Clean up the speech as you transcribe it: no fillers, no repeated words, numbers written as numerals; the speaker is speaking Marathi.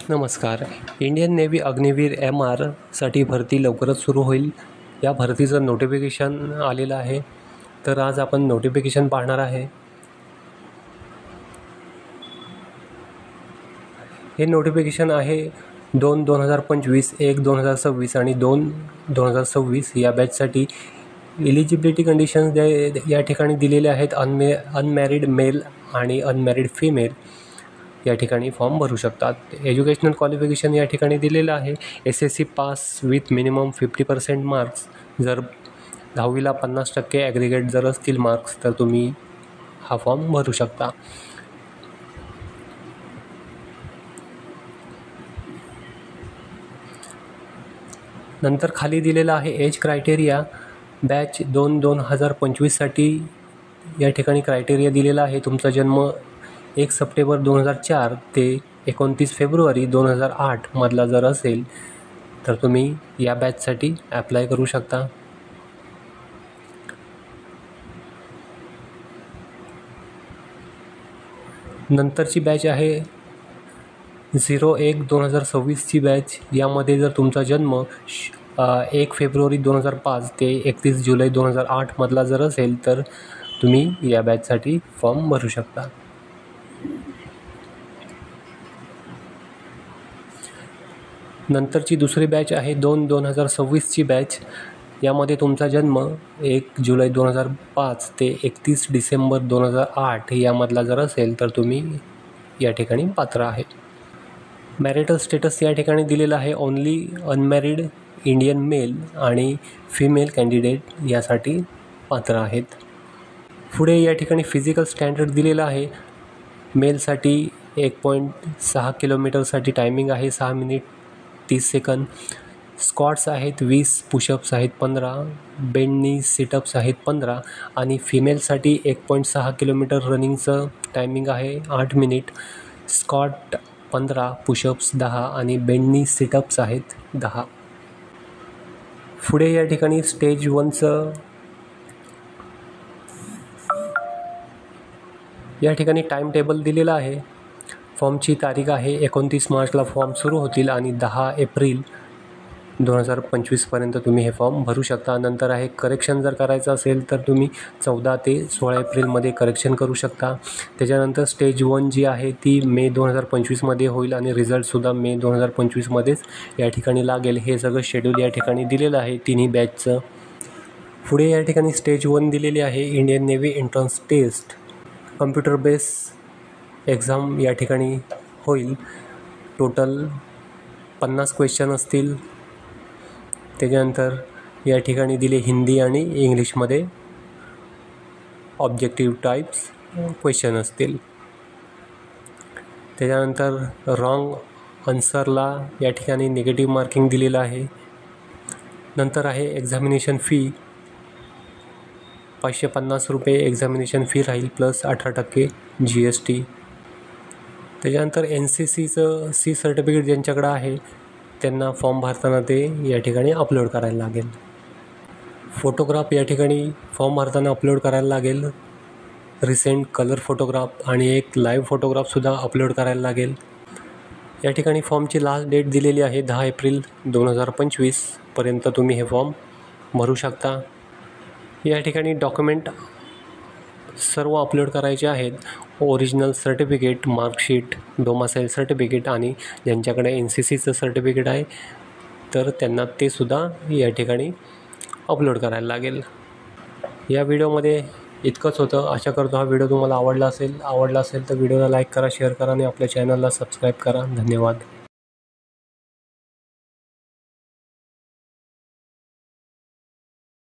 नमस्कार. इंडियन नेव्ही अग्निवीर MR साठी भरती लवकरच सुरू होईल. या भरतीचं नोटिफिकेशन आलेलं आहे. तर आज आपण नोटिफिकेशन पाहणार आहे. हे नोटिफिकेशन आहे 2/2025, 1/2026 आणि 2/2026 या बॅचसाठी. इलिजिबिलिटी कंडिशन्स या ठिकाणी दिलेले आहेत. अनमॅरिड मेल आणि अनमॅरिड फिमेल या ठिकाणी फॉर्म भरू शकतात. एज्युकेशनल क्वालिफिकेशन या ठिकाणी दिलेलं आहे. SSC pass with minimum 50% marks. जर 10वीला 50% ॲग्रिगेट जर असतील मार्क्स तर तुम्ही हा फॉर्म भरू शकता. नंतर खाली दिलेला आहे एज क्रायटेरिया. बॅच 2/2025साठी या ठिकाणी क्रायटेरिया दिलेला आहे. तुमचा जन्म 1 सप्टेंबर 2004 ते 29 फेब्रुवारी 2008 मधला जर असेल तर तुम्ही या बॅचसाठी ॲप्लाय करू शकता. नंतरची बॅच आहे 01/2026ची बॅच. यामध्ये जर तुमचा जन्म 1 फेब्रुवारी 2005 ते 31 जुलै 2008 मधला जर असेल तर तुम्ही या बॅचसाठी फॉर्म भरू शकता. नंतरची दुसरी बॅच आहे 2/2026ची बॅच. यामध्ये तुमचा जन्म 1 जुलै 2005 ते 31 डिसेंबर 2008 यामधला जर असेल तर तुम्ही या ठिकाणी पात्र आहे. मॅरिटल स्टेटस या ठिकाणी दिलेला आहे. ओन्ली अनमॅरिड इंडियन मेल आणि फिमेल कॅन्डिडेट यासाठी पात्र आहेत. पुढे या ठिकाणी फिजिकल स्टँडर्ड दिलेला आहे. मेलसाठी 1.6 किलोमीटरसाठी टायमिंग आहे 6 मिनिट 30 सेकंद. स्क्वॉट्स आहेत 20, पुशअप्स आहेत 15, बेंड नी सिटअप्स आहेत 15 आणि फिमेलसाठी 1.6 किलोमीटर रनिंगचं टायमिंग आहे 8 मिनिट. स्क्वॉट 15, पुशअप्स 10 आणि बेंड नी सिटअप्स आहेत 10. पुढे या ठिकाणी स्टेज 1चं या ठिकाणी टाईम टेबल दिलेला आहे. फॉर्मची तारीख आहे 29 मार्चला फॉर्म सुरू होतील आणि 10 एप्रिल 2025पर्यंत तुम्ही हे फॉर्म भरू शकता. नंतर आहे करेक्शन जर करायचं असेल तर तुम्ही 14 ते 16 एप्रिलमध्ये करेक्शन करू शकता. त्याच्यानंतर स्टेज 1 जी आहे ती मे 2025मध्ये होईल आणि रिझल्टसुद्धा मे 2025मध्येच या ठिकाणी लागेल. हे सगळं शेड्यूल या ठिकाणी दिलेलं आहे तिन्ही बॅचचं. पुढे या ठिकाणी स्टेज 1 दिलेली आहे Indian navy entrance test. Computer base exam या ठिकाणी होईल. टोटल 50 क्वेश्चन असतील. त्याच्यानंतर या ठिकाणी दिले हिंदी आणि इंग्लिशमध्ये ऑब्जेक्टिव्ह टाईप्स क्वेश्चन असतील. त्याच्यानंतर रॉंग आन्सरला या ठिकाणी निगेटिव्ह मार्किंग दिलेलं आहे. नंतर आहे एक्झामिनेशन फी 550 रुपये एक्झामिनेशन फी राहील प्लस 18% GST. त्याच्यानंतर NCCचं C सर्टिफिकेट ज्यांच्याकडं आहे त्यांना फॉर्म भरताना ते या ठिकाणी अपलोड करायला लागेल. फोटोग्राफ या ठिकाणी फॉर्म भरताना अपलोड करायला लागेल. रिसेंट कलर फोटोग्राफ आणि एक लाईव्ह फोटोग्राफसुद्धा अपलोड करायला लागेल. या ठिकाणी फॉर्मची लास्ट डेट दिलेली आहे 10 एप्रिल 2025पर्यंत तुम्ही हे फॉर्म भरू शकता. या ठिकाणी डॉक्युमेंट सर्व अपलोड करायचे आहेत. Original certificate, marksheet, domicile certificate आणि ज्यांच्याकडे NCCचं सर्टिफिकेट आहे तर त्यांना ते सुद्धा या ठिकाणी अपलोड करायला लागेल. या व्हिडिओमध्ये इतकंच होतं. आशा करतो हा व्हिडिओ तुम्हाला आवडला असेल तर व्हिडिओला लाईक करा, शेअर करा आणि आपल्या चॅनलला सबस्क्राईब करा. धन्यवाद.